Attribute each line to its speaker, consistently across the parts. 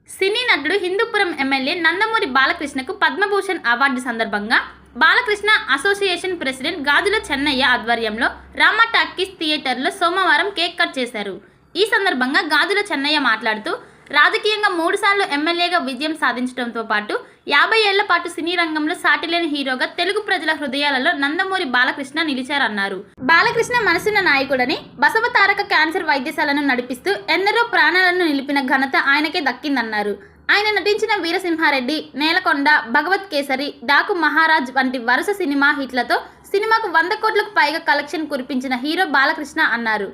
Speaker 1: సినీ నటుడు Hindupuram MLA Nandamuri బాలకృష్ణకు Padma Bhushan award సందర్భంగా Balakrishna association president గాజుల చెన్నయ్య ఆధ్వర్యంలో రామా టాకీస్ థియేటర్లో సోమవారం కేక్ కట్ చేశారు. ఈ సందర్భంగా గాజుల చెన్నయ్య మాట్లాడుతూ రాజకీయంగా 3 సార్లు ఎమ్మెల్యేగా విజయం సాధించడంతో పాటు 50 ఏళ్ల పాటు సినీ రంగంలో సాటిలేని హీరోగా తెలుగు ప్రజల హృదయాలలో నందమూరి బాలకృష్ణ నిలిచారన్నారు. బాలకృష్ణ మనసున్న నాయకుడని బసవ తారక క్యాన్సర్ వైద్యశాలను నడిపిస్తూ ఎందరో ప్రాణాలను నిలిపిన ఘనత ఆయనకే దక్కిందన్నారు. ఆయన నటించిన వీరసింహారెడ్డి, నేలకొండ, భగవత్ కేసరి, డాకు మహారాజ్ వంటి వరుస సినిమా హిట్లతో సినిమాకు 100 కోట్లకు పైగా కలెక్షన్ కురిపించిన హీరో బాలకృష్ణ అన్నారు.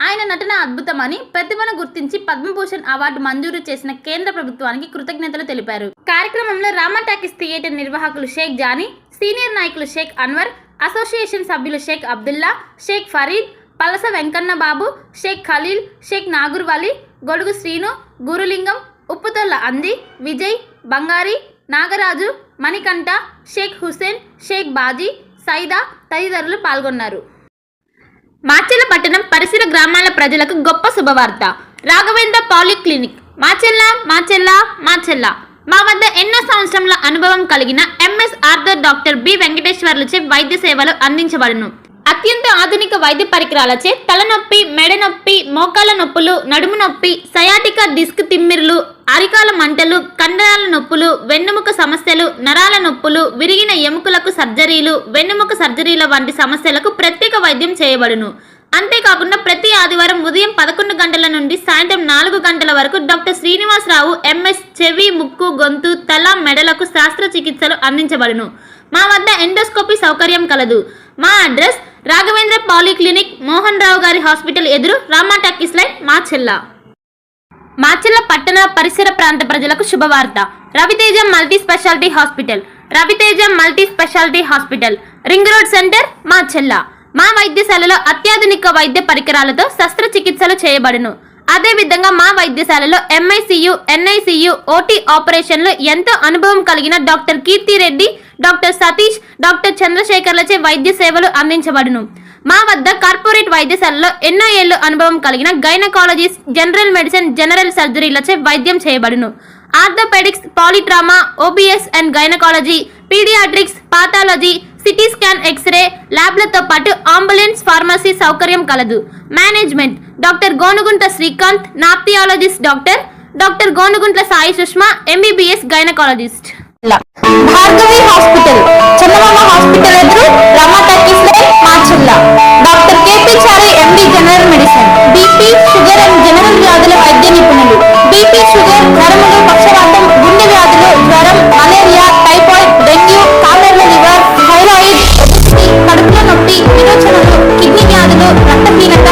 Speaker 1: ఆయన నటన అద్భుతమని, ప్రతిభను గుర్తించి పద్మభూషణ్ అవార్డు మంజూరు చేసిన కేంద్ర ప్రభుత్వానికి కృతజ్ఞతలు తెలిపారు. కార్యక్రమంలో రామా టాకీస్ థియేటర్ నిర్వాహకులు షేక్ జానీ, సీనియర్ నాయకులు షేక్ అన్వర్, అసోసియేషన్ సభ్యులు షేక్ అబ్దుల్లా, షేక్ ఫరీద్, పలస వెంకన్న బాబు, షేక్ ఖలీల్, షేక్ నాగూర్ వలి, గొడుగు శ్రీను, గురులింగం, ఉప్పుతొల్ల అంది, విజయ్, బంగారి, నాగరాజు, మణికంఠ, షేక్ హుసేన్, షేక్ బాజీ, సైదా తదితరులు పాల్గొన్నారు. మాచెల్ల పట్టణం పరిసర గ్రామాల ప్రజలకు గొప్ప శుభవార్త. రాఘవేంద్ర పాలిక్లినిక్ మాచెల్ల మా వద్ద ఎన్నో సంవత్సరముల అనుభవం కలిగిన ఎంఎస్ ఆర్థర్ డాక్టర్ బి వెంకటేశ్వర్లచే వైద్య సేవలు అందించబడును. అత్యంత ఆధునిక వైద్య పరికరాలచే తలనొప్పి, మెడ నొప్పి, మోకాల నొప్పులు, నడుము నొప్పి, సయాటికా డిస్క్ తిమ్మిర్లు, అరికాల మంటలు, కండరాల నొప్పులు, వెన్నుముక సమస్యలు, నరాల నొప్పులు, విరిగిన ఎముకలకు సర్జరీలు, వెన్నుముక సర్జరీల వంటి సమస్యలకు ప్రత్యేక వైద్యం చేయబడును. అంతేకాకుండా ప్రతి ఆదివారం ఉదయం 11 గంటల నుండి సాయంత్రం 4 గంటల వరకు డాక్టర్ శ్రీనివాసరావు ఎంఎస్ చెవి, ముక్కు, గొంతు, తల, మెడలకు శస్త్రచికిత్సలు అందించబడును. మా వద్ద ఎండోస్కోపీ సౌకర్యం కలదు. మా అడ్రస్ రాఘవేంద్ర పాలిక్లినిక్, మోహన్ రావు గారి హాస్పిటల్ ఎదురు, రామా టాకీస్ లైన్, మాచెల్ల పట్టణ పరిసర ప్రాంత ప్రజలకు శుభవార్త. Raviteja multi specialty hospital, ring road centre, Machella. మా వైద్యశాలలో అత్యాధునిక వైద్య పరికరాలతో శస్త్రచికిత్సలు చేయబడును. అదేవిధంగా మా వైద్యశాలలో ఎంఐసియు, ఎన్ఐసియు, ఓటీ ఆపరేషన్లు ఎంతో అనుభవం కలిగిన doctor Keerthi Reddy, doctor Satish, doctor చంద్రశేఖర్లచే వైద్య సేవలు అందించబడును. మా వద్ద కార్పొరేట్ వైద్యశాలలో ఎన్నో ఏళ్లు అనుభవం కలిగిన గైనకాలజిస్ట్, జనరల్ మెడిసిన్, జనరల్ సర్జరీలచే వైద్యం చేయబడును. Orthopaedics, polytrauma, OBS and gynaecology, paediatrics, pathology, CT scan, x ray ల్యాబ్లతో పాటు అంబులెన్స్, ఫార్మసీ సౌకర్యం కలదు. మేనేజ్మెంట్ డాక్టర్ గోనుగుంట శ్రీకాంత్, నాప్థియాలజిస్ట్ doctor Gonuguntla Sai Sushma, MBBS gynaecologist. Bhargavi hospital, Chandamama hospital ఎదురు, Rama talkies line, Machella. Doctor KP Chari, MD, general medicine, BP, sugar and general వ్యాధుల వైద్య నిపుణులు. బీపీ, షుగర్, నరములు, పక్షవాతం, గుండె వ్యాధులు, జ్వరం, మలేరియా, టైఫాయిడ్, డెంగ్యూ, కామెర్ల లివర్, థైరాయిడ్, ఒబెసిటీ, కడుపులో నొప్పి, విరోచనలు, కిడ్నీ వ్యాధులు, రక్తహీనత,